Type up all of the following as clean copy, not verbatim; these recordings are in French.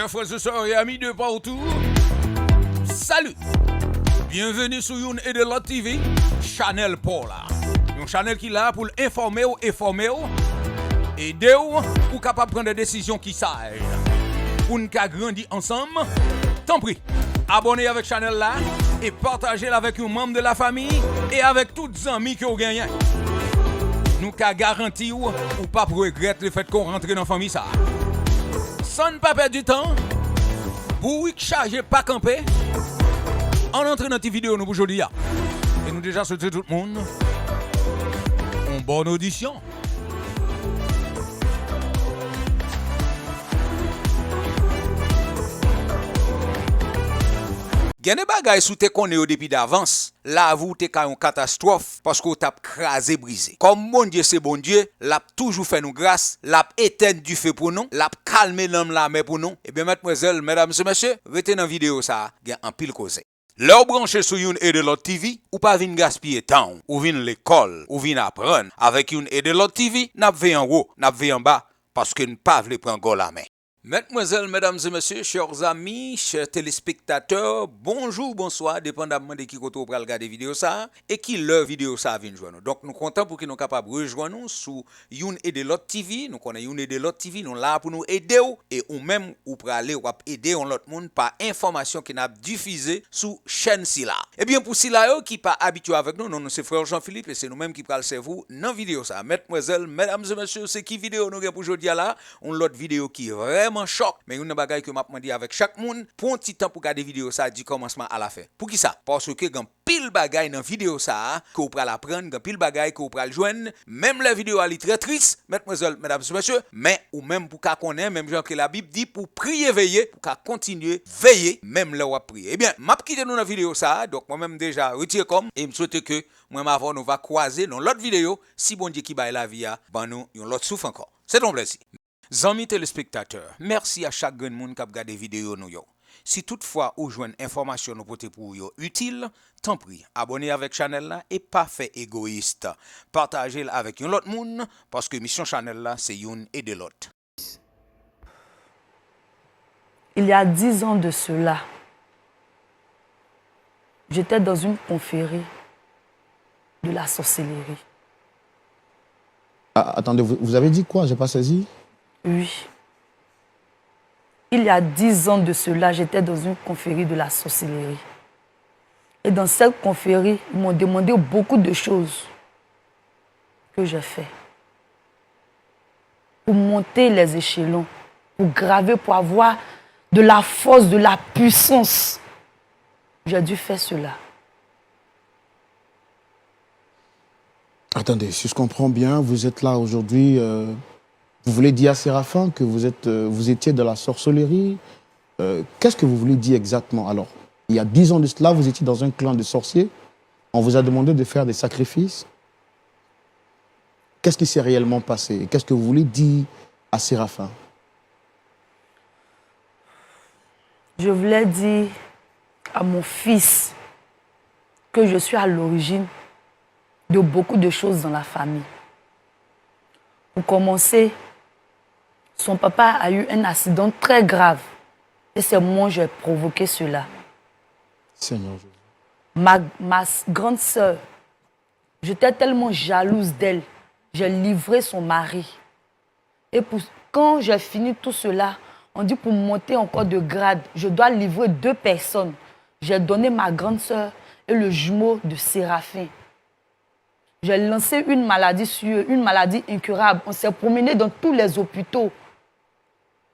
Chers frères et sœurs et amis de partout, salut! Bienvenue sur une et de l'autre TV, Channel Paula. Une channel qui est là pour informer, aider ou capable de prendre des décisions qui sages. Pour nous grandir ensemble, tant pis, abonnez avec Channel là et partagez-la avec un membre de la famille et avec tous les amis que vous gagnez. Nous garantissons ou pas pour regretter le fait qu'on rentre dans la famille ça. Sans ne pas perdre du temps, pour charger pas camper, on entre dans notre vidéo nous aujourd'hui. Et nous déjà souhaitons tout le monde une bonne audition. Gen des bagay sou te konne yo depuis d'avance. La vous te ka une catastrophe parce que t'a crasé brisé. Comme bon Dieu c'est bon Dieu, l'a toujours fait nous grâce, l'a éteint du feu pour nous, l'a calmé l'homme la mer pour nous. Et bien mademoiselle, mesdames et messieurs, restez dans vidéo ça, gen en pile cause. Leur branché sur une et de l'autre TV, ou pas vin gaspiller temps, ou vin l'école, ou vin apprendre avec une et de l'autre TV, n'a vu en haut, n'a vu en bas parce que nous pas vle prendre go la main. Mesdemoiselles, mesdames et messieurs, chers amis, chers téléspectateurs, bonjour, bonsoir, dépendamment de qui côté vous regarder vidéo ça et qui leur vidéo ça vient joindre. Donc nous comptons pour qu'ils nous capables de rejoindre nous sur une et de l'autre TV. Nous connaissons une et de l'autre TV, nous là pour nous aider et ou même ou pour aller ou aider l'autre monde par information qui n'a diffusé sur chaîne si là. Et bien pour si là qui pas habitué avec nous, nous c'est frère Jean-Philippe et c'est nous-mêmes qui parlons vous dans vidéo ça. Mesdemoiselles, mesdames et messieurs, c'est qui vidéo nous pour aujourd'hui là, une autre vidéo qui est vraiment choc, mais une bagaille que m'a demandé avec chaque monde pour un petit temps pour regarder vidéo ça du commencement à la fin. Pour qui ça? Parce que gan pile bagaille dans vidéo ça que vous pral apprendre, gan pile bagaille que vous pral joindre, même la vidéo elle est très triste, mesdemoiselles, mesdames et messieurs, mais ou même pour qu'à connaître même genre que la Bible dit pour prier veiller, pour qu'à continuer veiller même là où prier. Eh bien, m'a quitté nous dans vidéo ça, donc moi même déjà retiré comme et me souhaite que moi avant nous va croiser dans l'autre vidéo si bon Dieu qui baille la vie ben nous yon l'autre souffle encore. C'est ton plaisir. Amis téléspectateurs, merci à chaque grand monde qui a regardé vidéo nous yo. Si toutefois ou joindre information nous porter pour yo utile, tant pis, abonnez avec channel là et pas fait égoïste. Partagez avec un autre monde parce que mission channel là c'est une et de l'autre. Il y a 10 ans de cela, j'étais dans une confrérie de la sorcellerie. Ah, attendez, vous avez dit quoi? J'ai pas saisi. Oui. Il y a 10 ans de cela, j'étais dans une confrérie de la sorcellerie. Et dans cette confrérie, ils m'ont demandé beaucoup de choses que j'ai fait. Pour monter les échelons, pour graver, pour avoir de la force, de la puissance. J'ai dû faire cela. Attendez, si je comprends bien, vous êtes là aujourd'hui. Vous voulez dire à Séraphin que vous étiez dans la sorcellerie. Qu'est-ce que vous voulez dire exactement? Alors, il y a 10 ans de cela, vous étiez dans un clan de sorciers. On vous a demandé de faire des sacrifices. Qu'est-ce qui s'est réellement passé? Qu'est-ce que vous voulez dire à Séraphin? Je voulais dire à mon fils que je suis à l'origine de beaucoup de choses dans la famille. Pour commencer, son papa a eu un accident très grave. Et c'est moi qui ai provoqué cela. Seigneur Jésus. Ma grande sœur, j'étais tellement jalouse d'elle. J'ai livré son mari. Et quand j'ai fini tout cela, on dit pour monter encore de grade, je dois livrer 2 personnes. J'ai donné ma grande sœur et le jumeau de Séraphin. J'ai lancé une maladie incurable. On s'est promené dans tous les hôpitaux.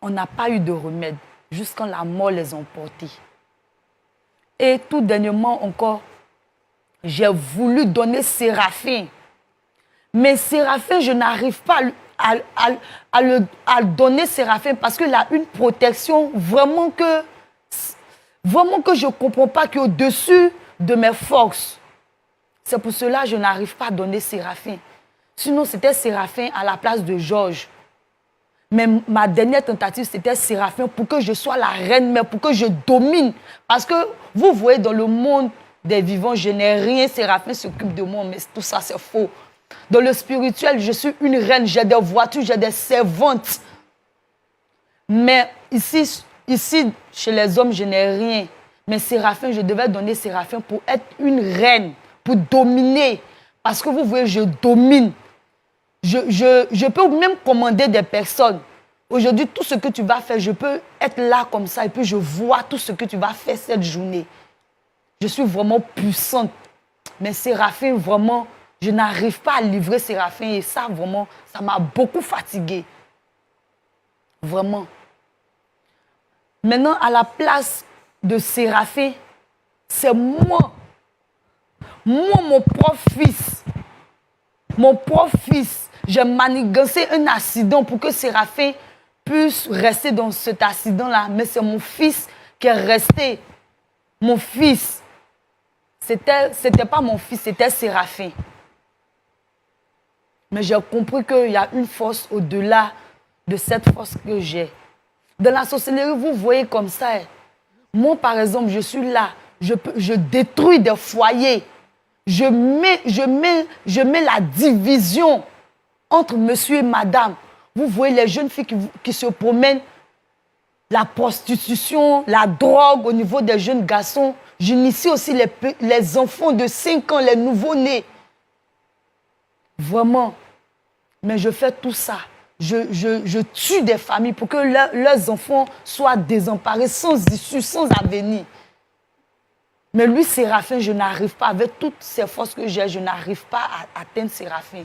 On n'a pas eu de remède jusqu'à la mort les a emportés. Et tout dernièrement encore, j'ai voulu donner Séraphin. Mais Séraphin, je n'arrive pas à le donner Séraphin parce qu'il a une protection vraiment que je ne comprends pas qui est au-dessus de mes forces. C'est pour cela que je n'arrive pas à donner Séraphin. Sinon, c'était Séraphin à la place de Georges. Mais ma dernière tentative, c'était Séraphin pour que je sois la reine mère, pour que je domine. Parce que vous voyez, dans le monde des vivants, je n'ai rien. Séraphin s'occupe de moi, mais tout ça, c'est faux. Dans le spirituel, je suis une reine. J'ai des voitures, j'ai des servantes. Mais ici, ici, chez les hommes, je n'ai rien. Mais Séraphin, je devais donner Séraphin pour être une reine, pour dominer. Parce que vous voyez, je domine. Je peux même commander des personnes. Aujourd'hui, tout ce que tu vas faire, je peux être là comme ça et puis je vois tout ce que tu vas faire cette journée. Je suis vraiment puissante. Mais Séraphin, vraiment, je n'arrive pas à livrer Séraphin et ça, vraiment, ça m'a beaucoup fatiguée. Vraiment. Maintenant, à la place de Séraphin, c'est moi. Moi, mon propre fils. Mon propre fils. J'ai manigancé un accident pour que Séraphin puisse rester dans cet accident-là. Mais c'est mon fils qui est resté. Mon fils. C'était pas mon fils, c'était Séraphin. Mais j'ai compris qu'il y a une force au-delà de cette force que j'ai. Dans la sorcellerie, vous voyez comme ça. Moi, par exemple, je suis là. Je détruis des foyers. Je mets la division entre monsieur et madame. Vous voyez les jeunes filles qui se promènent, la prostitution, la drogue au niveau des jeunes garçons. J'initie aussi les enfants de 5 ans, les nouveaux-nés. Vraiment. Mais je fais tout ça. Je tue des familles pour que leurs enfants soient désemparés, sans issue, sans avenir. Mais lui, Séraphin, je n'arrive pas, avec toutes ces forces que j'ai, je n'arrive pas à atteindre Séraphin.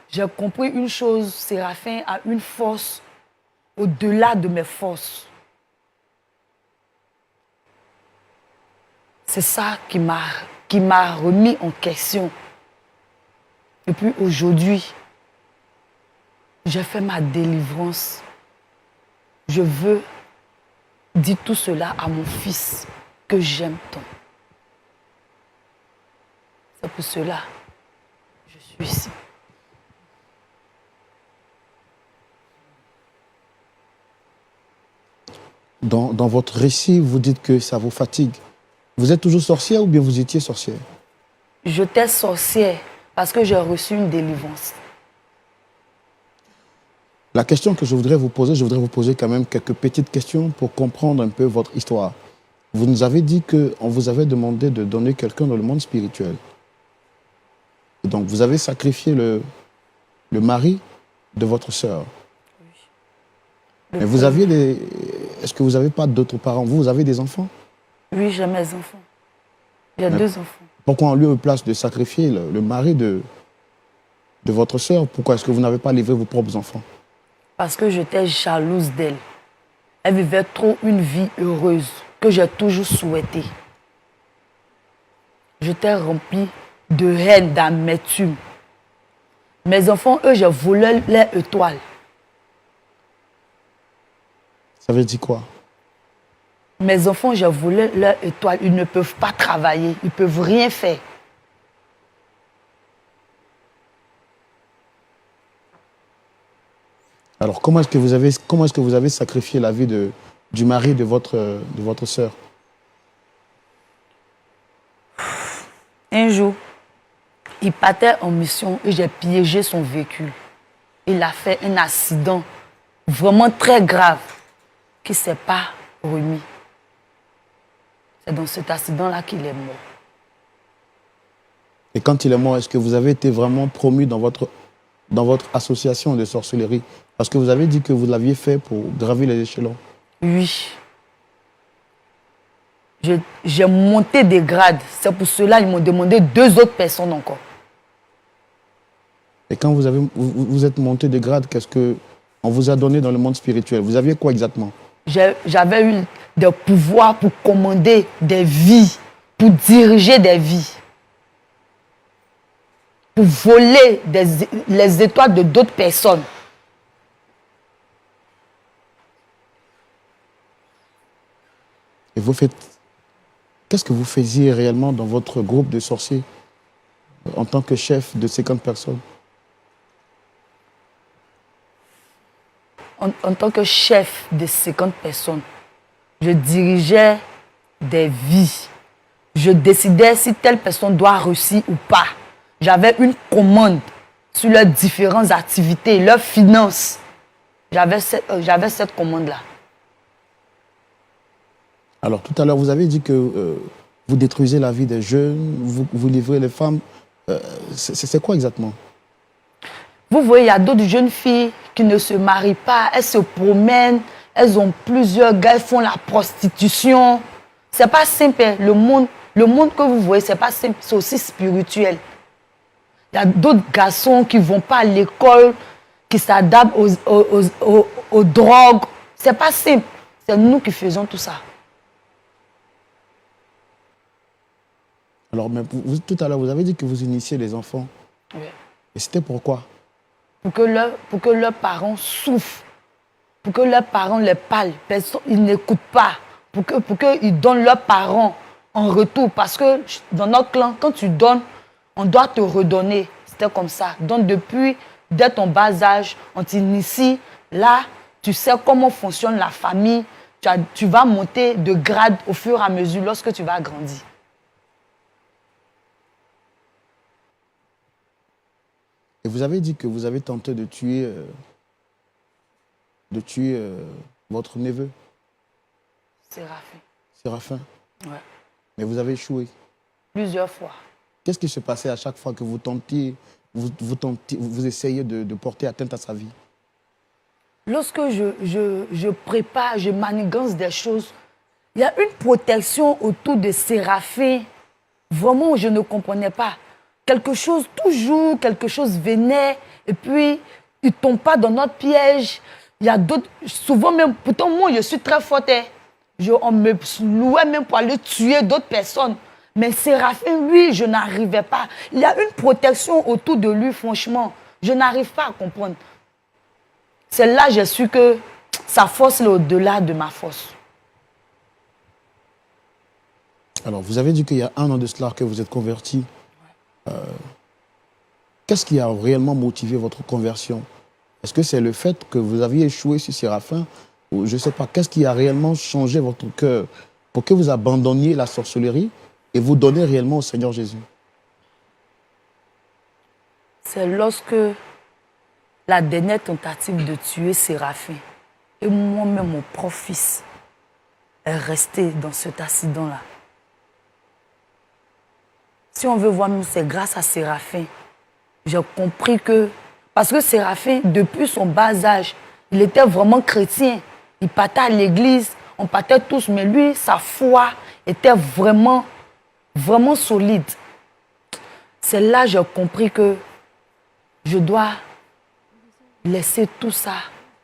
J'ai compris une chose, Séraphin a une force au-delà de mes forces. C'est ça qui m'a remis en question. Et puis aujourd'hui, j'ai fait ma délivrance. Je veux dire tout cela à mon fils que j'aime tant. C'est pour cela que je suis ici. Dans votre récit, vous dites que ça vous fatigue. Vous êtes toujours sorcière ou bien vous étiez sorcière? J'étais sorcière parce que j'ai reçu une délivrance. La question que je voudrais vous poser quand même quelques petites questions pour comprendre un peu votre histoire. Vous nous avez dit qu'on vous avait demandé de donner quelqu'un dans le monde spirituel. Et donc, vous avez sacrifié le mari de votre sœur. Oui. Mais vous aviez des... Est-ce que vous n'avez pas d'autres parents? Vous avez des enfants? Oui, j'ai mes enfants. J'ai 2 enfants. Pourquoi en lieu et place de sacrifier le mari de votre sœur, pourquoi est-ce que vous n'avez pas livré vos propres enfants? Parce que j'étais jalouse d'elle. Elle vivait trop une vie heureuse que j'ai toujours souhaitée. J'étais remplie de haine, d'amertume. Mes enfants, eux, j'ai volé leur étoile. Ça veut dire quoi? Mes enfants, j'ai volé leur étoile. Ils ne peuvent pas travailler. Ils ne peuvent rien faire. Alors, comment est-ce que vous avez sacrifié la vie du mari de votre sœur? Un jour, il partait en mission et j'ai piégé son véhicule. Il a fait un accident vraiment très grave qui ne s'est pas remis. C'est dans cet accident-là qu'il est mort. Et quand il est mort, est-ce que vous avez été vraiment promu dans votre association de sorcellerie? Parce que vous avez dit que vous l'aviez fait pour gravir les échelons. Oui. J'ai monté des grades. C'est pour cela qu'ils m'ont demandé 2 autres personnes encore. Et quand vous êtes monté de grade, qu'est-ce qu'on vous a donné dans le monde spirituel? Vous aviez quoi exactement? J'avais eu des pouvoirs pour commander des vies, pour diriger des vies, pour voler les étoiles de d'autres personnes. Et qu'est-ce que vous faisiez réellement dans votre groupe de sorciers en tant que chef de 50 personnes? En tant que chef de 50 personnes, je dirigeais des vies. Je décidais si telle personne doit réussir ou pas. J'avais une commande sur leurs différentes activités, leurs finances. j'avais cette commande-là. Alors, tout à l'heure, vous avez dit que vous détruisez la vie des jeunes, vous livrez les femmes. C'est quoi exactement? Vous voyez, il y a d'autres jeunes filles qui ne se marient pas, elles se promènent, elles ont plusieurs gars, elles font la prostitution. C'est pas simple, hein. Le monde que vous voyez, c'est pas simple, c'est aussi spirituel. Il y a d'autres garçons qui ne vont pas à l'école, qui s'adaptent aux drogues. C'est pas simple, c'est nous qui faisons tout ça. Alors, mais tout à l'heure, vous avez dit que vous initiez les enfants. Oui. Et c'était pourquoi? Pour que leurs parents souffrent, pour que leurs parents les parlent, ils n'écoutent pas, pour qu'ils donnent leurs parents en retour. Parce que dans notre clan, quand tu donnes, on doit te redonner. C'était comme ça. Donc dès ton bas âge, on t'initie. Là, tu sais comment fonctionne la famille. Tu vas monter de grade au fur et à mesure lorsque tu vas grandir. Et vous avez dit que vous avez tenté de tuer votre neveu, Séraphin. Séraphin. Ouais. Mais vous avez échoué. Plusieurs fois. Qu'est-ce qui se passait à chaque fois que vous tentiez, vous essayez de porter atteinte à sa vie? Lorsque je prépare, je manigance des choses, il y a une protection autour de Séraphin. Vraiment, je ne comprenais pas. Quelque chose venait et puis il ne tombe pas dans notre piège. Il y a d'autres, souvent même, pourtant moi je suis très forte. On me louait même pour aller tuer d'autres personnes. Mais Séraphin, lui, je n'arrivais pas. Il y a une protection autour de lui, franchement. Je n'arrive pas à comprendre. C'est là que j'ai su que sa force est au-delà de ma force. Alors, vous avez dit qu'il y a 1 an de cela que vous êtes converti. Qu'est-ce qui a réellement motivé votre conversion? Est-ce que c'est le fait que vous aviez échoué sur Séraphin? Ou je ne sais pas, qu'est-ce qui a réellement changé votre cœur pour que vous abandonniez la sorcellerie et vous donniez réellement au Seigneur Jésus? C'est lorsque la dernière tentative de tuer Séraphin et moi-même, mon propre fils, est resté dans cet accident-là. Si on veut voir, c'est grâce à Séraphin. J'ai compris que... Parce que Séraphin, depuis son bas âge, il était vraiment chrétien. Il partait à l'église, on partait tous, mais lui, sa foi était vraiment, vraiment solide. C'est là que j'ai compris que je dois laisser tout ça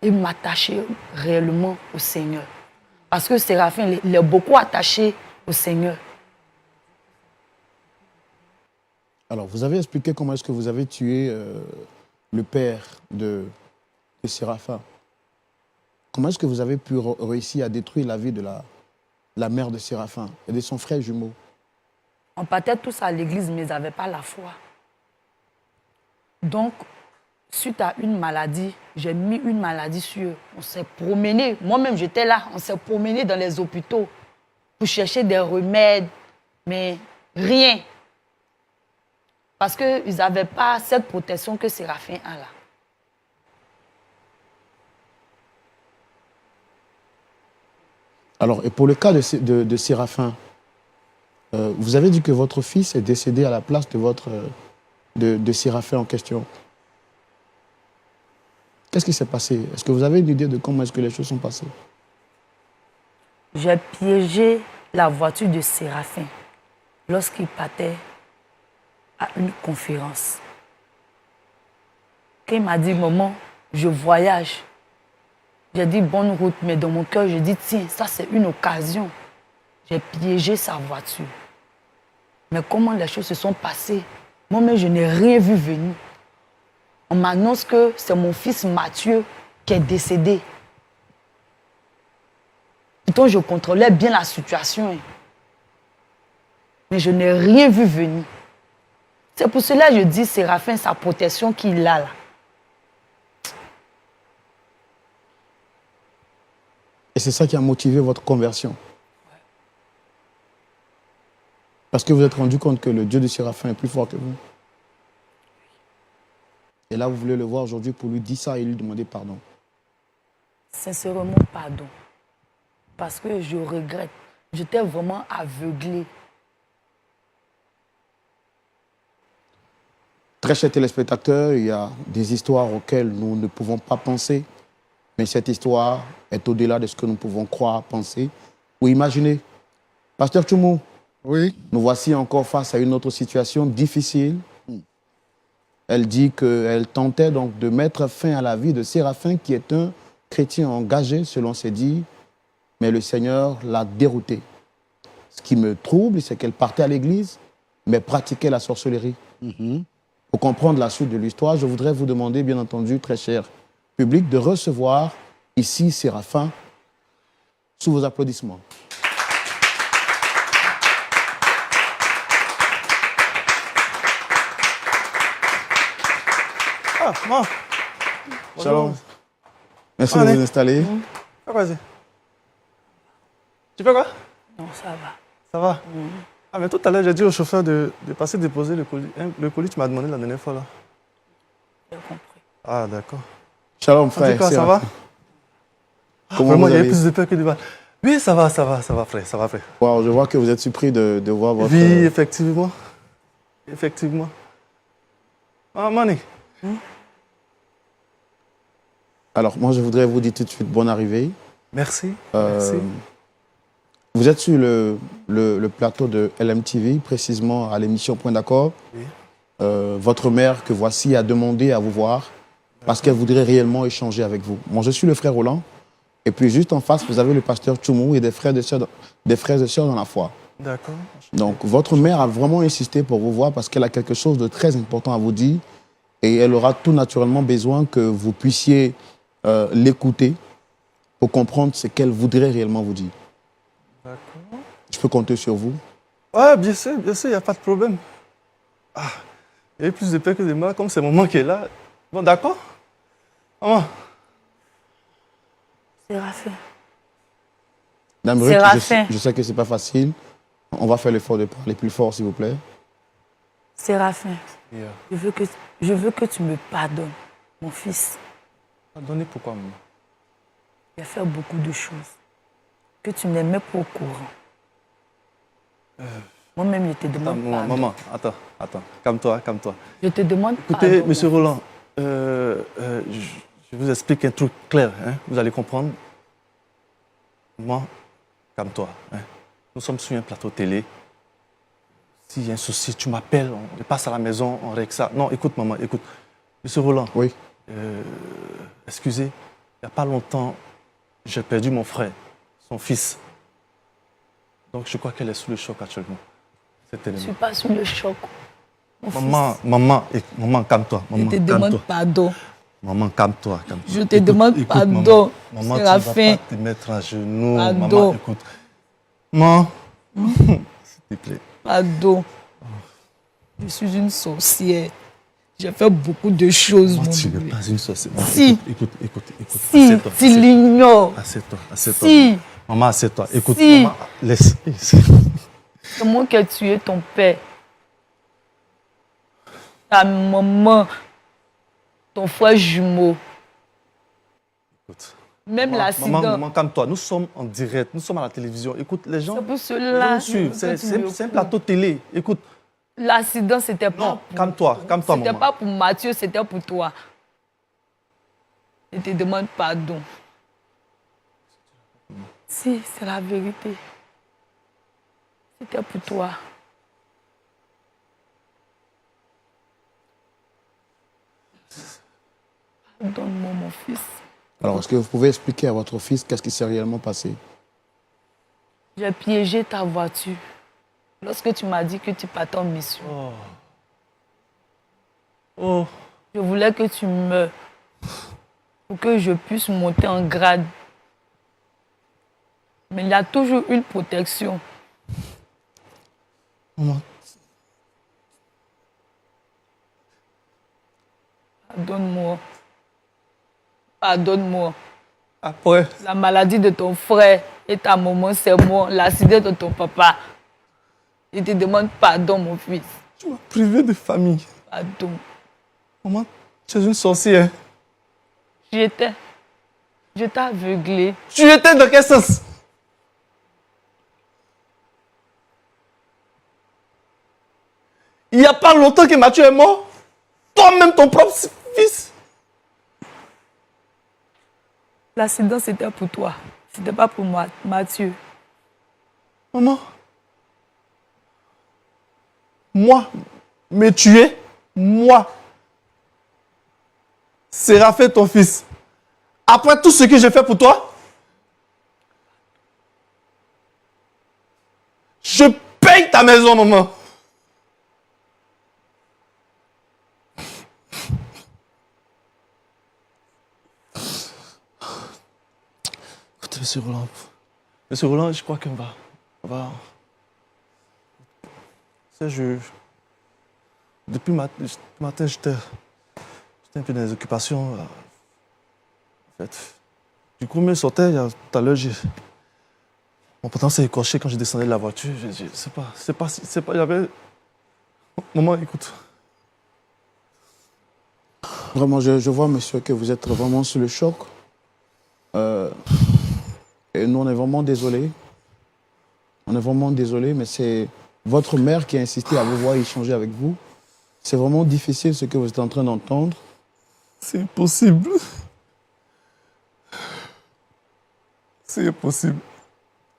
et m'attacher réellement au Seigneur. Parce que Séraphin, il est beaucoup attaché au Seigneur. Alors, vous avez expliqué comment est-ce que vous avez tué le père de Séraphin. Comment est-ce que vous avez pu réussir à détruire la vie de la mère de Séraphin et de son frère jumeau? On partait tous à l'église, mais ils n'avaient pas la foi. Donc, suite à une maladie, j'ai mis une maladie sur eux. On s'est promené, moi-même j'étais là, on s'est promené dans les hôpitaux pour chercher des remèdes, mais rien. Parce qu'ils n'avaient pas cette protection que Séraphin a là. Alors, et pour le cas de Séraphin, vous avez dit que votre fils est décédé à la place de Séraphin en question. Qu'est-ce qui s'est passé? Est-ce que vous avez une idée de comment est-ce que les choses sont passées? J'ai piégé la voiture de Séraphin lorsqu'il partait à une conférence. Quand il m'a dit, maman, je voyage. J'ai dit bonne route, mais dans mon cœur, je dis, tiens, ça c'est une occasion. J'ai piégé sa voiture. Mais comment les choses se sont passées? Moi-même, je n'ai rien vu venir. On m'annonce que c'est mon fils Mathieu qui est décédé. Pourtant, je contrôlais bien la situation. Mais je n'ai rien vu venir. C'est pour cela que je dis, Séraphin, sa protection qu'il a là. Et c'est ça qui a motivé votre conversion. Parce que vous vous êtes rendu compte que le Dieu de Séraphin est plus fort que vous. Et là, vous voulez le voir aujourd'hui pour lui dire ça et lui demander pardon. Sincèrement, pardon. Parce que je regrette. J'étais vraiment aveuglée. Très chers téléspectateurs, il y a des histoires auxquelles nous ne pouvons pas penser, mais cette histoire est au-delà de ce que nous pouvons croire, penser ou imaginer. Pasteur Tchoumou, Oui. nous voici encore face à une autre situation difficile. Elle dit qu'elle tentait donc de mettre fin à la vie de Séraphin, qui est un chrétien engagé, selon ses dires, mais le Seigneur l'a dérouté. Ce qui me trouble, c'est qu'elle partait à l'église, mais pratiquait la sorcellerie. Pour comprendre la suite de l'histoire, je voudrais vous demander, bien entendu, très cher public, de recevoir ici Séraphin sous vos applaudissements. Ah, moi. Shalom. Merci Allez. de vous installer. Vas-y. Tu fais quoi? Non, ça va. Ça va? Ah, mais tout à l'heure, j'ai dit au chauffeur de passer déposer le colis. Hein, le colis, tu m'as demandé la dernière fois, là. J'ai compris. Ah, d'accord. Shalom, En frère. tout cas, ça Séraphin. va? Comment Vraiment, vous il y avait allez? plus de peur que de mal. Oui, ça va, frère, ça va, frère. Wow, je vois que vous êtes surpris de voir votre... Oui, effectivement. Effectivement. Ah, Mani. Alors, moi, je voudrais vous dire tout de suite bonne arrivée. Merci. Euh, Merci. Vous êtes sur le plateau de LMTV, précisément à l'émission Point d'accord. Oui. Votre mère, que voici, a demandé à vous voir parce qu'elle voudrait réellement échanger avec vous. Moi, je suis le frère Roland. Et puis, juste en face, vous avez le pasteur Tchoumou et des frères et sœurs dans la foi. D'accord. Donc, votre mère a vraiment insisté pour vous voir parce qu'elle a quelque chose de très important à vous dire. Et elle aura tout naturellement besoin que vous puissiez l'écouter pour comprendre ce qu'elle voudrait réellement vous dire. D'accord. Je peux compter sur vous. Ouais, bien sûr, il n'y a pas de problème. Ah, il y a plus de peur que de mal, comme c'est maman qui est là. Bon, d'accord? Maman. Séraphin. Dame Ruth, Séraphin. je sais que ce n'est pas facile. On va faire l'effort de parler plus fort, s'il vous plaît. Séraphin, Yeah. je veux que tu me pardonnes, mon fils. Pardonnez pourquoi, maman? Il a fait beaucoup de choses que tu n'es même pas au courant. Moi-même, je te Attends, demande pardon. maman, attends. Calme-toi. Je te demande Écoutez, pardon. monsieur mon Roland, je vous explique un truc clair, hein, vous allez comprendre. Moi, calme-toi. Hein. Nous sommes sur un plateau télé. S'il y a un souci, tu m'appelles, on passe à la maison, on règle ça. Non, écoute, maman, écoute. Monsieur Roland, Oui. excusez, il n'y a pas longtemps, j'ai perdu mon frère, son fils. Donc, je crois qu'elle est sous le choc actuellement. Cet Je ne élément. suis pas sous le choc. Mon Maman, calme-toi. fils, je Maman, te calme-toi. demande pardon. Maman, calme-toi. Je te demande pardon, Maman, tu Séraphin. ne vas pas te mettre à genoux. Pardon. Maman, écoute. Maman, s'il te plaît. Pardon. Je suis une sorcière. J'ai fait beaucoup de choses, Moi, mon tu n'es bébé. pas une sorcière. Maman, Si. Écoute. Si, Assieds-toi, tu l'ignores. Assieds-toi. Si. Maman, assieds-toi. Écoute, Si. maman, laisse. C'est moi qui ai tué ton père. Ta maman. Ton frère jumeau. Écoute. Même l'accident. Maman, calme-toi. Nous sommes en direct. Nous sommes à la télévision. Écoute, les gens. C'est pour ils vont cela. nous suivre. C'est un plateau télé. Écoute. L'accident, c'était pas. Non, calme-toi, C'était maman. pas pour Mathieu, c'était pour toi. Je te demande pardon. Si, c'est la vérité. C'était pour toi. Pardonne-moi, mon fils. Alors, est-ce que vous pouvez expliquer à votre fils qu'est-ce qui s'est réellement passé? J'ai piégé ta voiture lorsque tu m'as dit que tu partais en mission. Oh, Je voulais que tu meures pour que je puisse monter en grade. Mais il y a toujours une protection. maman. Pardonne-moi. Pardonne-moi. Après, La maladie de ton frère et ta maman, c'est moi. L'accident de ton papa. Je te demande pardon, mon fils. tu m'as privé de famille. Pardon. Maman, tu es une sorcière. J'étais Je t'ai aveuglé. Tu étais dans quel sens? Il n'y a pas longtemps que Mathieu est mort. Toi-même, ton propre fils. L'accident, c'était pour toi. C'était pas pour moi, Mathieu. Maman. Moi, me tuer, moi. Séraphin, ton fils. Après tout ce que j'ai fait pour toi, je paye ta maison, maman. Écoutez, Monsieur Roland. Monsieur Roland, je crois qu'on va... Depuis le matin, j'étais un peu dans les occupations. En fait. Du coup, je sortais, tout à l'heure, mon pantalon s'est écorché quand je descendais de la voiture. Je sais pas, il y avait... Maman, écoute. Vraiment, je vois, monsieur, que vous êtes vraiment sous le choc. Et nous, on est vraiment désolés. On est vraiment désolés, mais c'est votre mère qui a insisté à vous voir échanger avec vous. C'est vraiment difficile ce que vous êtes en train d'entendre. C'est impossible. C'est impossible.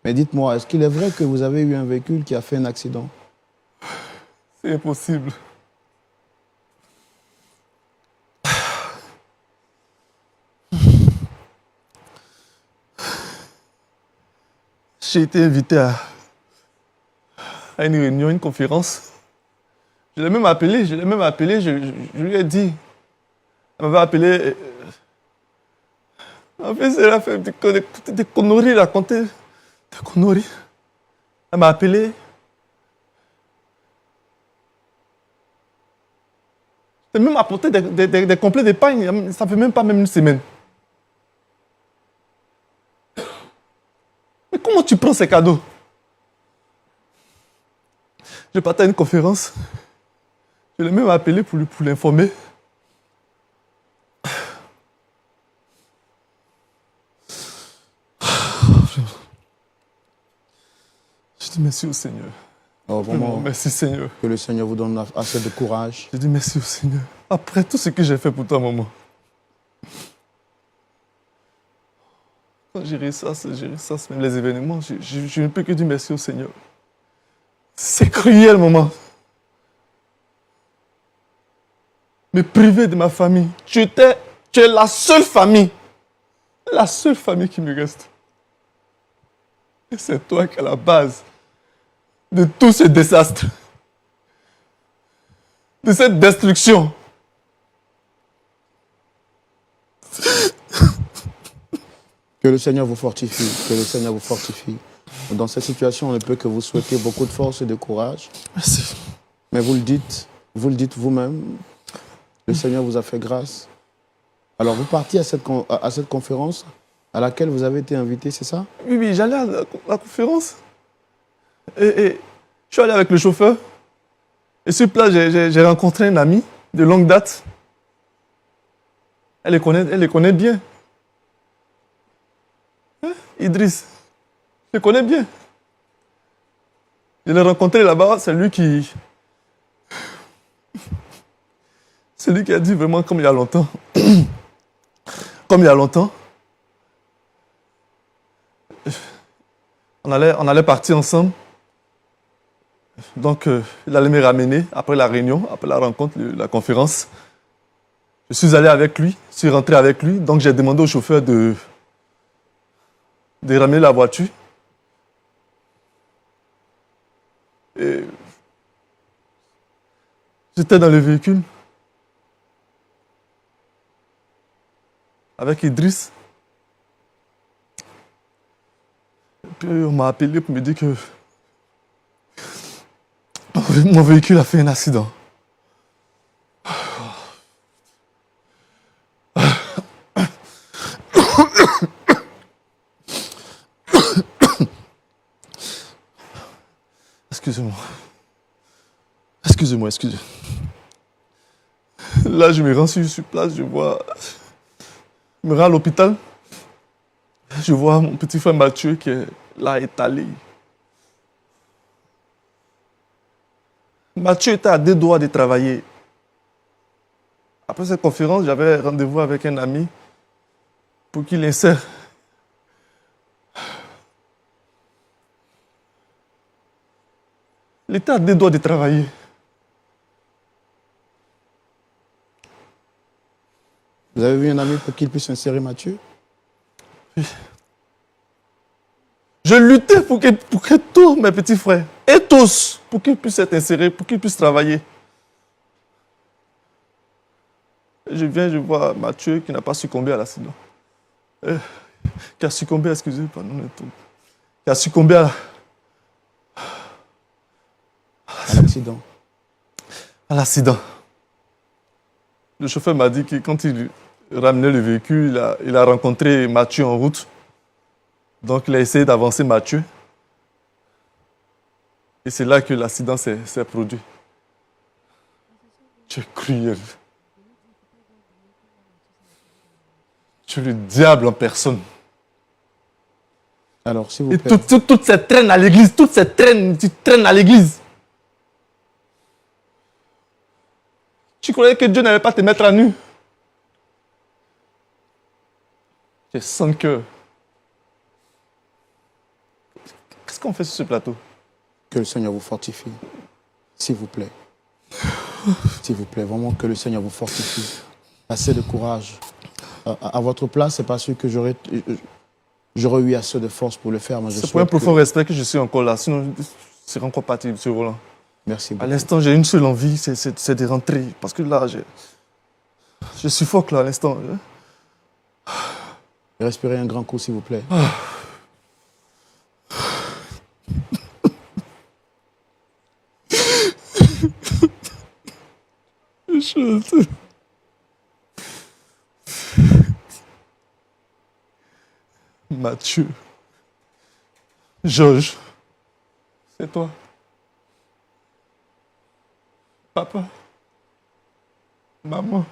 Mais dites-moi, est-ce qu'il est vrai que vous avez eu un véhicule qui a fait un accident? C'est impossible. J'ai été invité à une réunion, une conférence. Je l'ai même appelé, je lui ai dit. Elle m'avait appelé. En fait, elle a fait des conneries, raconté des conneries. Elle m'a appelé. Elle m'a même apporté des complets d'épargne. Ça fait même pas une semaine. Mais comment tu prends ces cadeaux? Je partais à une conférence. Je l'ai même appelé pour l'informer. Je dis merci au Seigneur. Oh, vraiment, merci Seigneur. que le Seigneur vous donne assez de courage. Je dis merci au Seigneur. Après tout ce que j'ai fait pour toi, maman. Quand j'ai ressasse même les événements, je ne peux que dire merci au Seigneur. C'est cruel, maman. Me priver de ma famille. Tu es la seule famille qui me reste. Et c'est toi qui es la base de tout ce désastre, de cette destruction. Que le Seigneur vous fortifie, que le Seigneur vous fortifie. Dans cette situation, on ne peut que vous souhaiter beaucoup de force et de courage. Merci. Mais vous le dites vous-même, le Seigneur vous a fait grâce. Alors vous partiez à cette conférence à laquelle vous avez été invité, c'est ça? Oui, j'allais à la conférence. Et je suis allé avec le chauffeur. Et sur place, j'ai rencontré une amie de longue date. Elle les connaît bien. Hein? Idriss. Je le connais bien. Je l'ai rencontré là-bas, c'est lui qui a dit vraiment comme il y a longtemps. Comme il y a longtemps. On allait partir ensemble. Donc, il allait me ramener après la réunion, après la rencontre, la conférence. Je suis allé avec lui, je suis rentré avec lui. Donc, j'ai demandé au chauffeur de ramener la voiture. Et j'étais dans le véhicule avec Idriss. Et puis, on m'a appelé pour me dire que mon véhicule a fait un accident. Excusez-moi. Excusez-moi. Là, je me rends sur place, je me rends à l'hôpital. je vois mon petit frère Mathieu qui est là étalé. Mathieu était à 2 doigts de travailler. Après cette conférence, j'avais rendez-vous avec un ami pour qu'il insère. Il était à 2 doigts de travailler. Vous avez vu un ami pour qu'il puisse insérer Mathieu? Oui. Je luttais pour que tous mes petits frères, et tous, pour qu'ils puissent être insérés, pour qu'ils puissent travailler. Et je vois Mathieu qui n'a pas succombé à l'accident. Qui a succombé, excusez, pardon, qui a succombé à l'accident. À l'accident. Le chauffeur m'a dit que quand il ramenait le véhicule, il a rencontré Mathieu en route. Donc, il a essayé d'avancer Mathieu. Et c'est là que l'accident s'est produit. Tu es cruel. Tu es le diable en personne. Alors, s'il vous et plaît. toute cette traîne à l'église, toute cette traîne, tu traînes à l'église. Tu croyais que Dieu n'allait pas te mettre à nu. Tu es sans cœur. Qu'est-ce qu'on fait sur ce plateau? Que le Seigneur vous fortifie. S'il vous plaît. S'il vous plaît, vraiment que le Seigneur vous fortifie. Assez de courage. À votre place, c'est pas sûr que j'aurais eu assez de force pour le faire. C'est pour un profond respect que je suis encore là. Sinon, je serais encore parti, M. Roland. Merci beaucoup. À l'instant, j'ai une seule envie, c'est de rentrer. Parce que là, je suffoque là, à l'instant. Respirez un grand coup, s'il vous plaît. Mathieu. Georges. C'est toi. Papa. Maman.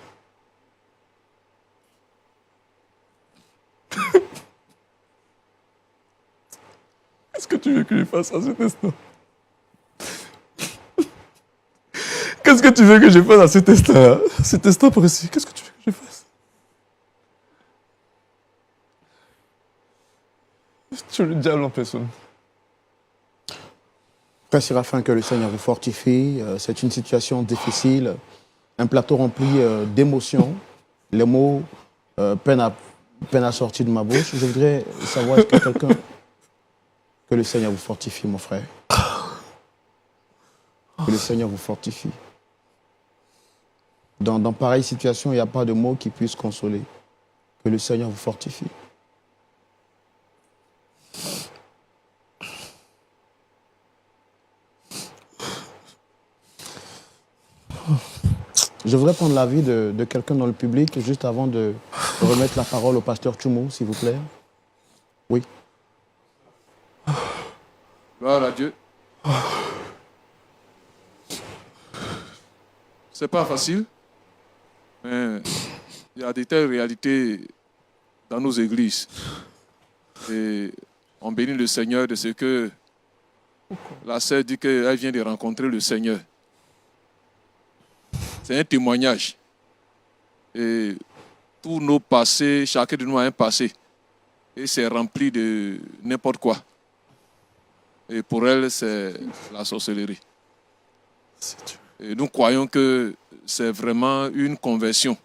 Qu'est-ce que tu veux que je fasse à cet instant? Qu'est-ce que tu veux que je fasse à cet instant-là? Cet instant précis, qu'est-ce que tu veux que je fasse? Tu es le diable en personne. Frère Séraphin, que le Seigneur vous fortifie. C'est une situation difficile. Un plateau rempli d'émotions. Les mots peinent à sortir de ma bouche. Je voudrais savoir, est-ce que quelqu'un... Que le Seigneur vous fortifie, mon frère. Que le Seigneur vous fortifie. Dans pareille situation, il n'y a pas de mots qui puissent consoler. Que le Seigneur vous fortifie. Je voudrais prendre l'avis de quelqu'un dans le public, juste avant de remettre la parole au pasteur Tchoumou, s'il vous plaît. Oui. Gloire à Dieu. C'est pas facile, mais il y a de telles réalités dans nos églises. Et on bénit le Seigneur de ce que la sœur dit qu'elle vient de rencontrer le Seigneur. C'est un témoignage. Et tous nos passés, chacun de nous a un passé. Et c'est rempli de n'importe quoi. Et pour elle, c'est la sorcellerie. Et nous croyons que c'est vraiment une conversion.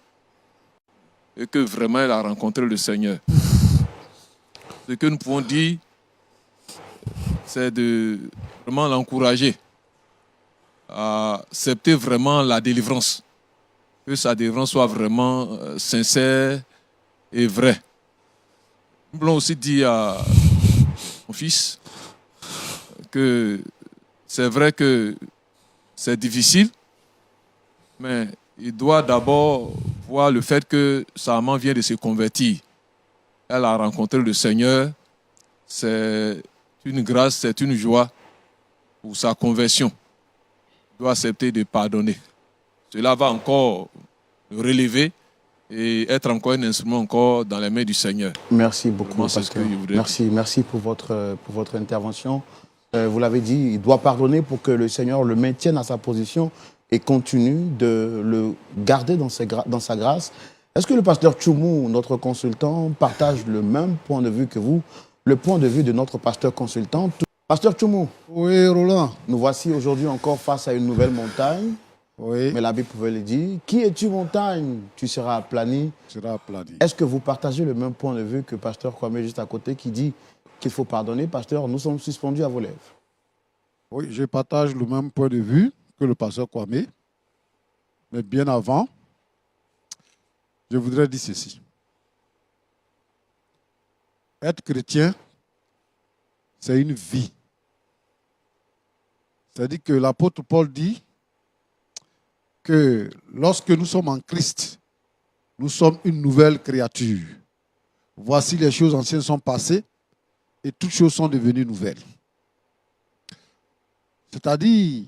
Et que vraiment elle a rencontré le Seigneur. Ce que nous pouvons dire, c'est de vraiment l'encourager à accepter vraiment la délivrance. Que sa délivrance soit vraiment sincère et vraie. Nous voulons aussi dire à mon fils que c'est vrai que c'est difficile, mais il doit d'abord voir le fait que sa maman vient de se convertir. Elle a rencontré le Seigneur. C'est une grâce, c'est une joie pour sa conversion. Il doit accepter de pardonner. Cela va encore le relever et être encore un instrument encore dans les mains du Seigneur. Merci beaucoup, Vraiment, c'est ce pasteur. que je voudrais Merci pour votre intervention. Vous l'avez dit, il doit pardonner pour que le Seigneur le maintienne à sa position et continue de le garder dans sa grâce. Est-ce que le pasteur Tchoumou, notre consultant, partage le même point de vue que vous, le point de vue de notre pasteur consultant? Pasteur Tchoumou. Oui, Roland. Nous voici aujourd'hui encore face à une nouvelle montagne. Oui. Mais la Bible pouvait le dire. Qui es-tu, montagne? Tu seras aplani. Tu seras aplani. Est-ce que vous partagez le même point de vue que pasteur Kwame juste à côté qui dit qu'il faut pardonner? Pasteur, nous sommes suspendus à vos lèvres. Oui, je partage le même point de vue que le pasteur Kwame. Mais bien avant, je voudrais dire ceci. Être chrétien, c'est une vie. C'est-à-dire que l'apôtre Paul dit que lorsque nous sommes en Christ, nous sommes une nouvelle créature. Voici les choses anciennes sont passées et toutes choses sont devenues nouvelles. C'est-à-dire,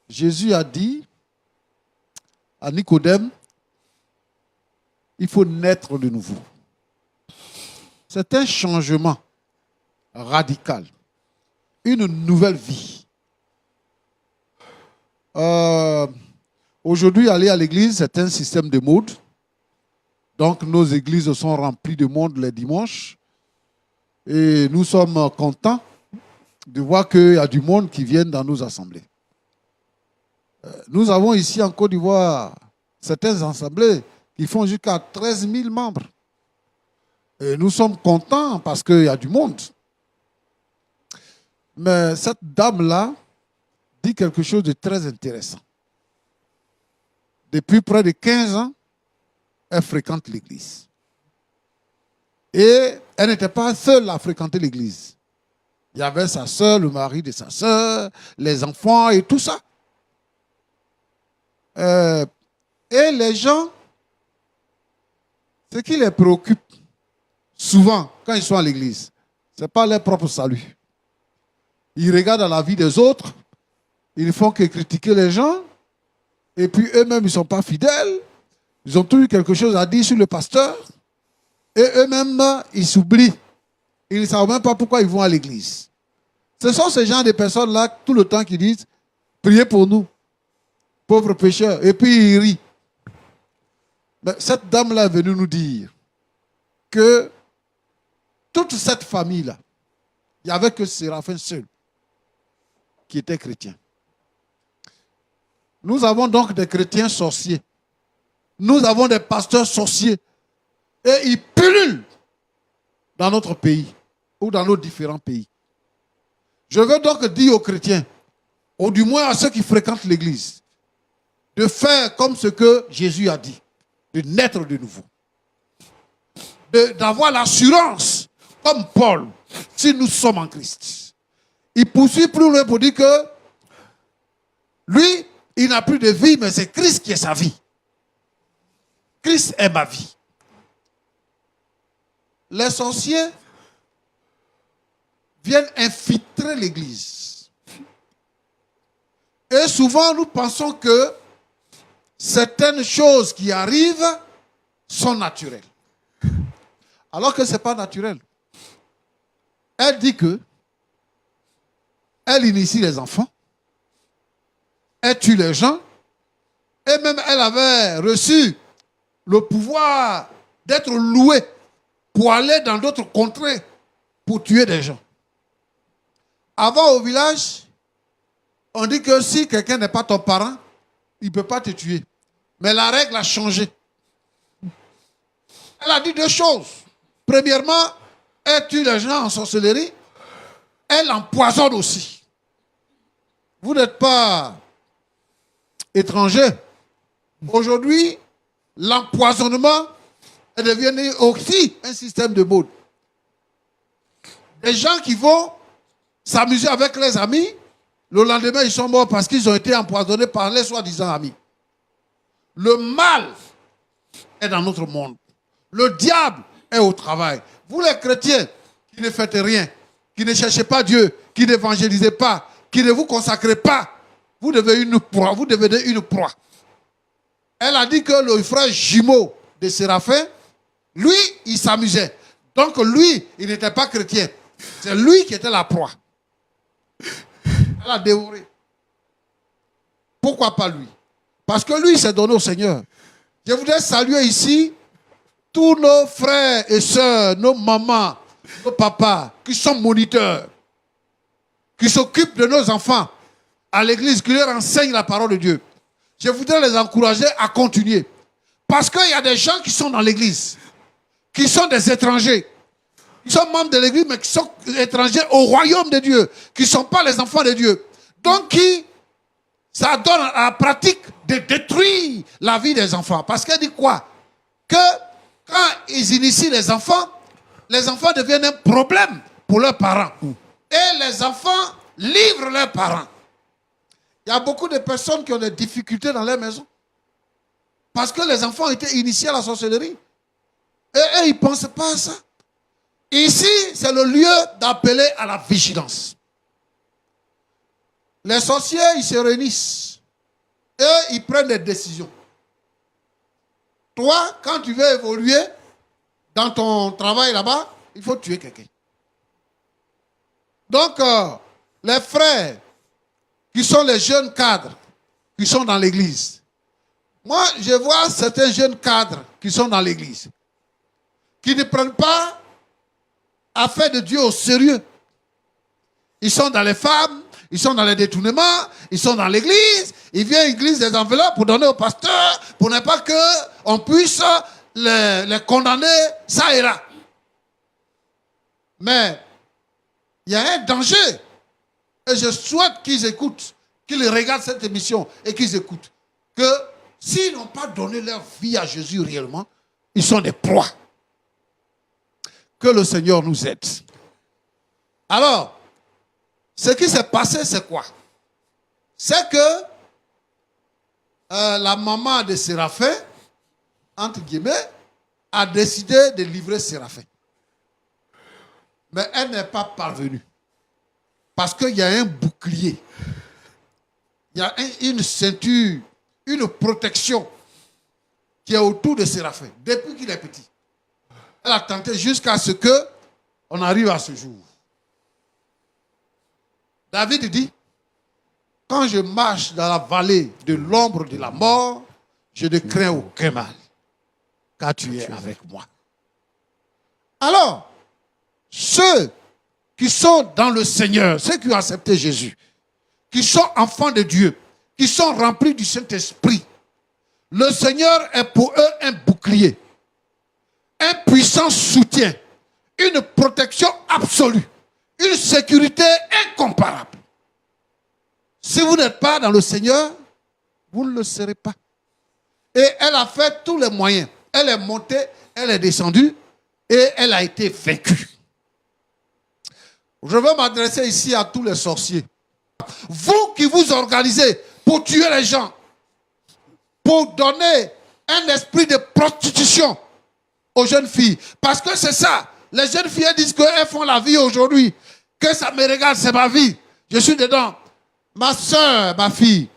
Jésus a dit à Nicodème, il faut naître de nouveau. C'est un changement radical, une nouvelle vie. Aujourd'hui, aller à l'église, c'est un système de mode. Donc, nos églises sont remplies de monde les dimanches. Et nous sommes contents de voir qu'il y a du monde qui vient dans nos assemblées. Nous avons ici en Côte d'Ivoire certaines assemblées qui font jusqu'à 13 000 membres. Et nous sommes contents parce qu'il y a du monde. Mais cette dame-là dit quelque chose de très intéressant. Depuis près de 15 ans, elle fréquente l'église. Et elle n'était pas seule à fréquenter l'église. Il y avait sa soeur, le mari de sa soeur, les enfants et tout ça. Et les gens, ce qui les préoccupe souvent quand ils sont à l'église, ce n'est pas leur propre salut. Ils regardent la vie des autres, ils ne font que critiquer les gens, et puis eux-mêmes, ils ne sont pas fidèles. Ils ont toujours quelque chose à dire sur le pasteur, et eux-mêmes, ils s'oublient. Ils ne savent même pas pourquoi ils vont à l'église. Ce sont ces gens de personnes-là, tout le temps, qui disent « Priez pour nous, pauvres pécheurs », et puis ils rient. Mais cette dame-là est venue nous dire que toute cette famille-là, il n'y avait que Séraphin seul qui était chrétien. Nous avons donc des chrétiens sorciers. Nous avons des pasteurs sorciers. Et ils pullulent dans notre pays ou dans nos différents pays. Je veux donc dire aux chrétiens, ou du moins à ceux qui fréquentent l'église, de faire comme ce que Jésus a dit, de naître de nouveau. D'avoir l'assurance, comme Paul, si nous sommes en Christ. Il poursuit plus loin pour dire que lui, il n'a plus de vie, mais c'est Christ qui est sa vie. Christ est ma vie. Les sorciers viennent infiltrer l'église. Et souvent, nous pensons que certaines choses qui arrivent sont naturelles. Alors que ce n'est pas naturel. Elle dit que elle initie les enfants, elle tue les gens, et même elle avait reçu le pouvoir d'être louée pour aller dans d'autres contrées pour tuer des gens. Avant, au village, on dit que si quelqu'un n'est pas ton parent, il ne peut pas te tuer. Mais la règle a changé. Elle a dit deux choses. Premièrement, elle tue les gens en sorcellerie. Elle empoisonne aussi. Vous n'êtes pas étranger. Aujourd'hui, l'empoisonnement est devenu aussi un système de mode. Des gens qui vont s'amuser avec les amis, le lendemain, ils sont morts parce qu'ils ont été empoisonnés par les soi-disant amis. Le mal est dans notre monde. Le diable est au travail. Vous les chrétiens qui ne faites rien, qui ne cherchez pas Dieu, qui n'évangélisez pas, qui ne vous consacrez pas, vous devenez une proie. Elle a dit que le frère jumeau de Séraphin, lui, il s'amusait. Donc lui, il n'était pas chrétien. C'est lui qui était la proie. Elle a dévoré. Pourquoi pas lui? Parce que lui, il s'est donné au Seigneur. Je voudrais saluer ici tous nos frères et sœurs, nos mamans, nos papas, qui sont moniteurs, qui s'occupent de nos enfants à l'église, qui leur enseignent la parole de Dieu. Je voudrais les encourager à continuer. Parce qu'il y a des gens qui sont dans l'église, qui sont des étrangers, qui sont membres de l'église, mais qui sont étrangers au royaume de Dieu, qui ne sont pas les enfants de Dieu. Donc, ça donne à la pratique de détruire la vie des enfants. Parce qu'elle dit quoi? Que quand ils initient les enfants deviennent un problème pour leurs parents. Et les enfants livrent leurs parents. Il y a beaucoup de personnes qui ont des difficultés dans leur maison. Parce que les enfants ont été initiés à la sorcellerie. Et ils ne pensent pas à ça. Ici, c'est le lieu d'appeler à la vigilance. Les sorciers, ils se réunissent. Et ils prennent des décisions. Toi, quand tu veux évoluer dans ton travail là-bas, il faut tuer quelqu'un. Donc, les frères qui sont les jeunes cadres qui sont dans l'église. Moi, je vois certains jeunes cadres qui sont dans l'église, qui ne prennent pas affaire de Dieu au sérieux. Ils sont dans les femmes, ils sont dans les détournements, ils sont dans l'église, ils viennent à l'église des enveloppes pour donner au pasteur, pour ne pas qu'on puisse les condamner, ça et là. Mais il y a un danger. Et je souhaite qu'ils écoutent, qu'ils regardent cette émission et qu'ils écoutent. Que s'ils n'ont pas donné leur vie à Jésus réellement, ils sont des proies. Que le Seigneur nous aide. Alors, ce qui s'est passé, c'est quoi? C'est que la maman de Séraphin, entre guillemets, a décidé de livrer Séraphin. Mais elle n'est pas parvenue. Parce qu'il y a un bouclier. Il y a une ceinture, une protection qui est autour de Séraphin, depuis qu'il est petit. Elle a tenté jusqu'à ce qu'on arrive à ce jour. David dit, quand je marche dans la vallée de l'ombre de la mort, je ne crains aucun mal, car tu es avec moi. Alors, ceux qui sont dans le Seigneur, ceux qui ont accepté Jésus, qui sont enfants de Dieu, qui sont remplis du Saint-Esprit, le Seigneur est pour eux un bouclier, un puissant soutien, une protection absolue, une sécurité incomparable. Si vous n'êtes pas dans le Seigneur, vous ne le serez pas. Et elle a fait tous les moyens. Elle est montée, elle est descendue et elle a été vaincue. Je veux m'adresser ici à tous les sorciers. Vous qui vous organisez pour tuer les gens, pour donner un esprit de prostitution aux jeunes filles. Parce que c'est ça. Les jeunes filles disent qu'elles font la vie aujourd'hui. Que ça me regarde, c'est ma vie. Je suis dedans. Ma soeur, ma fille,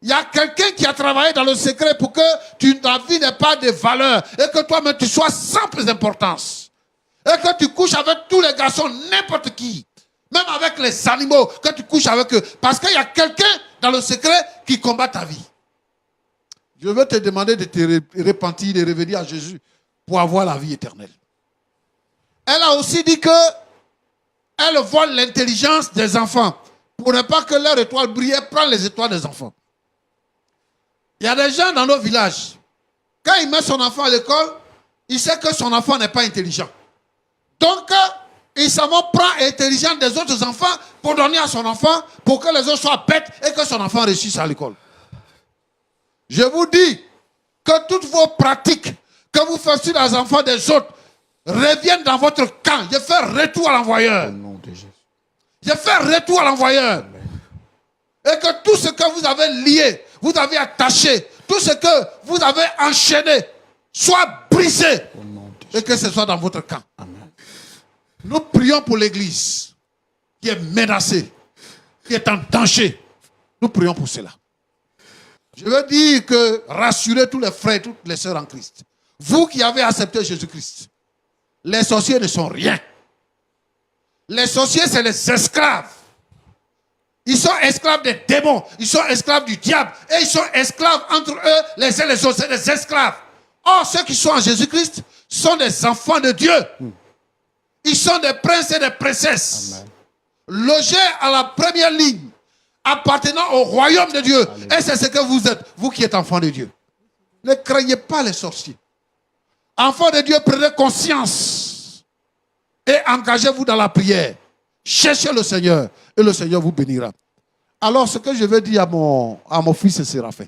il y a quelqu'un qui a travaillé dans le secret pour que ta vie n'ait pas de valeur et que toi-même tu sois sans plus d'importance. Et que tu couches avec tous les garçons, n'importe qui. Même avec les animaux, que tu couches avec eux. Parce qu'il y a quelqu'un dans le secret qui combat ta vie. Je veux te demander de te repentir, de revenir à Jésus pour avoir la vie éternelle. Elle a aussi dit que elle vole l'intelligence des enfants. Pour ne pas que leur étoile brille, prend les étoiles des enfants. Il y a des gens dans nos villages, quand il met son enfant à l'école, il sait que son enfant n'est pas intelligent. Donc, il s'en prend l'intelligence des autres enfants pour donner à son enfant, pour que les autres soient bêtes et que son enfant réussisse à l'école. Je vous dis que toutes vos pratiques que vous faites sur les enfants des autres reviennent dans votre camp. Je fais retour à l'envoyeur. Au nom de Jésus. Je fais retour à l'envoyeur. Et que tout ce que vous avez lié, vous avez attaché, tout ce que vous avez enchaîné, soit brisé. Et que ce soit dans votre camp. Amen. Nous prions pour l'église qui est menacée, qui est en danger. Nous prions pour cela. Je veux dire que rassurez tous les frères et toutes les sœurs en Christ. Vous qui avez accepté Jésus-Christ, les sorciers ne sont rien. Les sorciers, c'est les esclaves. Ils sont esclaves des démons. Ils sont esclaves du diable. Et ils sont esclaves entre eux, les uns les autres. C'est des esclaves. Or, ceux qui sont en Jésus-Christ sont des enfants de Dieu. Ils sont des princes et des princesses. Amen. Logés à la première ligne, appartenant au royaume de Dieu. Alléluia. Et c'est ce que vous êtes, vous qui êtes enfants de Dieu. Ne craignez pas les sorciers. Enfants de Dieu, prenez conscience et engagez-vous dans la prière. Cherchez le Seigneur et le Seigneur vous bénira. Alors, ce que je vais dire à mon fils Séraphin.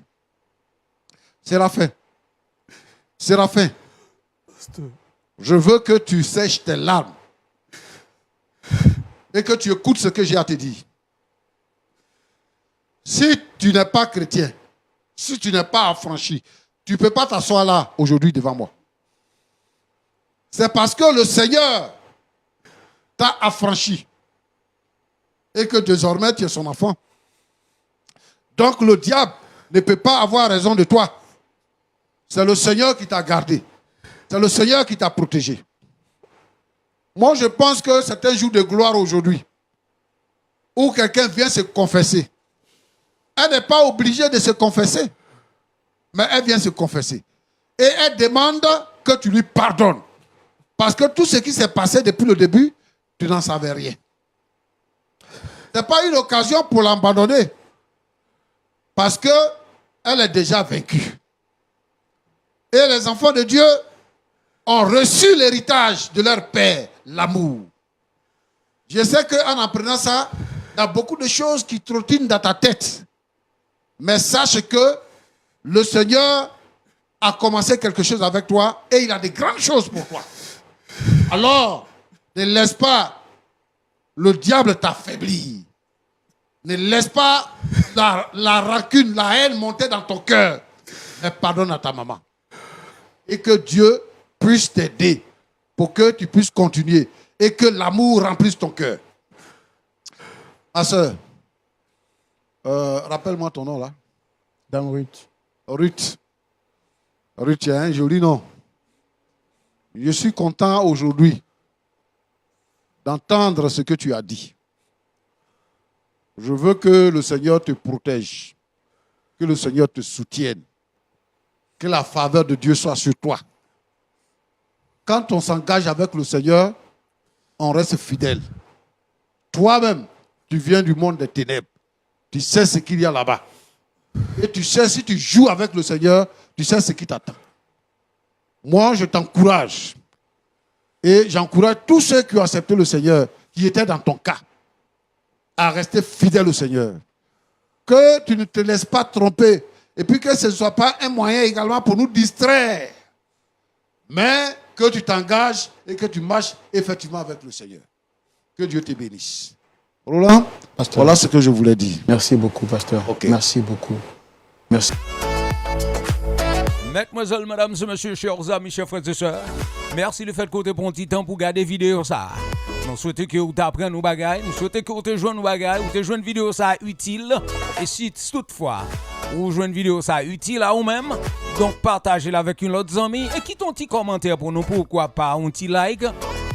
Séraphin, je veux que tu sèches tes larmes et que tu écoutes ce que j'ai à te dire. Si tu n'es pas chrétien, si tu n'es pas affranchi, tu ne peux pas t'asseoir là aujourd'hui devant moi. C'est parce que le Seigneur t'a affranchi et que désormais tu es son enfant. Donc le diable ne peut pas avoir raison de toi. C'est le Seigneur qui t'a gardé. C'est le Seigneur qui t'a protégé. Moi, je pense que c'est un jour de gloire aujourd'hui où quelqu'un vient se confesser. Elle n'est pas obligée de se confesser, mais elle vient se confesser. Et elle demande que tu lui pardonnes. Parce que tout ce qui s'est passé depuis le début, tu n'en savais rien. Ce n'est pas une occasion pour l'abandonner. Parce qu'elle est déjà vaincue. Et les enfants de Dieu ont reçu l'héritage de leur père, l'amour. Je sais qu'en apprenant ça, il y a beaucoup de choses qui trottinent dans ta tête. Mais sache que le Seigneur a commencé quelque chose avec toi et il a de grandes choses pour toi. Alors, ne laisse pas le diable t'affaiblir. Ne laisse pas la rancune, la haine monter dans ton cœur. Mais pardonne à ta maman. Et que Dieu puisse t'aider pour que tu puisses continuer et que l'amour remplisse ton cœur. Ma soeur, rappelle-moi ton nom là. Dame Ruth. Ruth. Ruth, tu as un joli nom. Je suis content aujourd'hui d'entendre ce que tu as dit. Je veux que le Seigneur te protège, que le Seigneur te soutienne, que la faveur de Dieu soit sur toi. Quand on s'engage avec le Seigneur, on reste fidèle. Toi-même, tu viens du monde des ténèbres. Tu sais ce qu'il y a là-bas. Et tu sais, si tu joues avec le Seigneur, tu sais ce qui t'attend. Moi, je t'encourage. Et j'encourage tous ceux qui ont accepté le Seigneur, qui étaient dans ton cas, à rester fidèles au Seigneur. Que tu ne te laisses pas tromper. Et puis que ce ne soit pas un moyen également pour nous distraire. Mais que tu t'engages et que tu marches effectivement avec le Seigneur. Que Dieu te bénisse. Roland, pasteur, voilà ce que je voulais dire. Merci beaucoup, pasteur. Okay. Merci beaucoup. Merci. Mesdemoiselles, mesdames et messieurs, chers amis, chers frères et sœurs, merci de fait que vous avez pris un petit temps pour regarder vidéo ça. Nous souhaitons que vous appreniez nos bagailles, nous souhaitons que vous te joignez nos bagailles, vous te joignez une vidéo ça utile. Et si toutefois, vous joignez une vidéo ça utile à vous-même, donc partagez-la avec une autre amie et quittez un petit commentaire pour nous, pourquoi pas un petit like.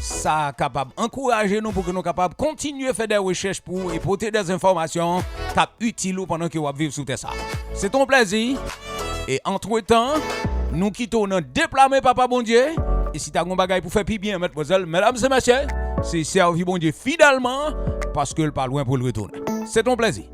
Ça capable d'encourager nous pour que nous capables de continuer à faire des recherches pour et porter des informations cap utiles pendant que vous vivez sous ça. C'est ton plaisir. Et entre-temps, nous quittons notre déplacement, papa bon Dieu. Et si tu as un bagage pour faire plus bien, mademoiselle, mesdames et messieurs, c'est servi bon Dieu fidèlement parce que le pas loin pour le retourner. C'est ton plaisir.